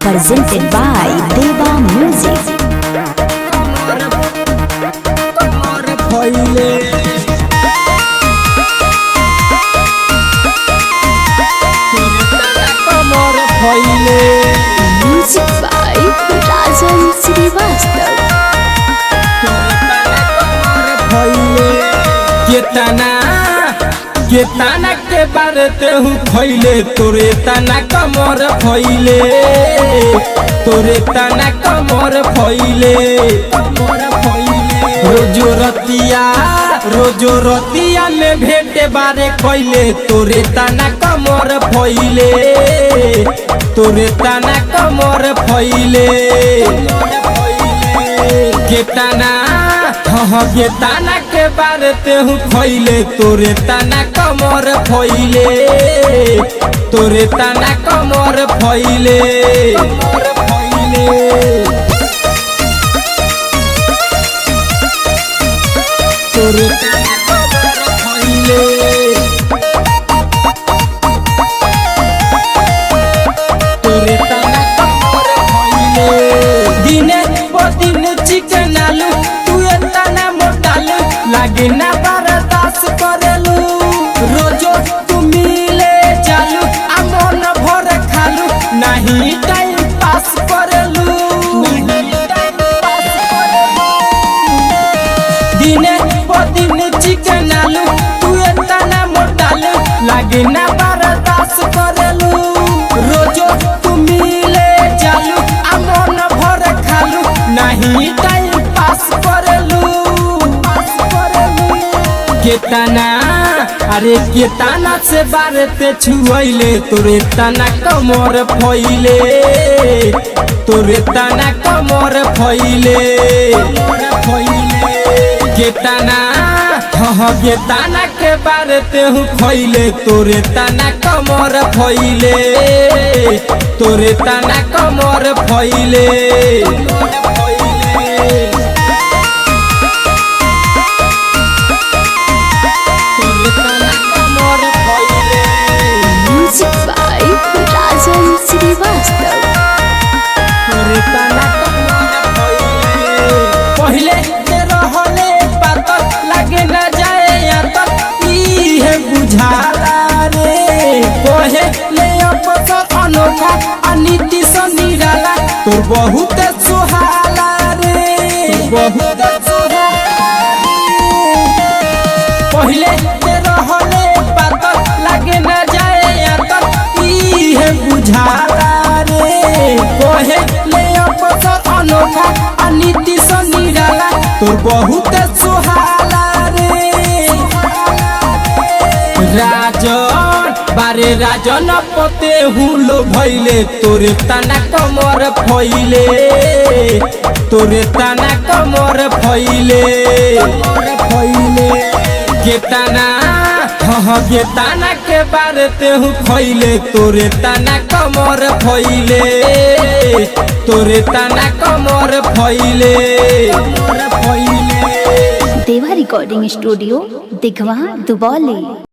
presented by Deva Music. Music by Rajan Srivastava. केतना के बारे तेहू खैले तोरे तना कमर फैले तोरे तना कमर फैले रोजो रतिया में भेटे बारे कैले तोरे तना कमर फैले तोरे तना कमर फैले केतना के बारे तेहू खैले तोरे तना कमर फैले तोरे तना कमर फैले तोरे तना कमर फैले तोरे तना कमर फैले दिने पर दिन चिकन आलू लागे ना बर्दाश्त करेलू रोजो तू मिले चालू आ मन भर खालू नहीं टाइम पास करेलू दिने पर दिन चिकन आलू तू एतना मोटालू लागे ना बर्दाश्त करेलू रोजो तू मिले चालू आ मन भर खालू नहीं टाइम पास करेलू केतना से बारे ते छुएले तोरे तना कमर फैले तोरे तना कमर फैले केतना के बारे तेहू खैले तोरे तना कमर फैले तोरे तना कमर फैले Music by Rajan Srivastava. पहले के रहले पातल लागे न जाए यातल इहे बुझाला रे कहे ले अपसर अनोखा अनिति सनिराला तोर बहुत सुहाला रे बहुत सुहाला पहले के रहले पातल लागे न जाए यातल इहे बुझाला रे कहे ले अपसर अनोखा अनिति सनिराला तोर बहुत सुहाला रे राजन पते हुलो भैले तोरे तना कमर फैले तोरे तना कमर फैले केतना के बारे तेहू खैले तोरे तना कमर फैले तोरे तना कमर फैले Deva Recording Studio, Digwa, Duboli.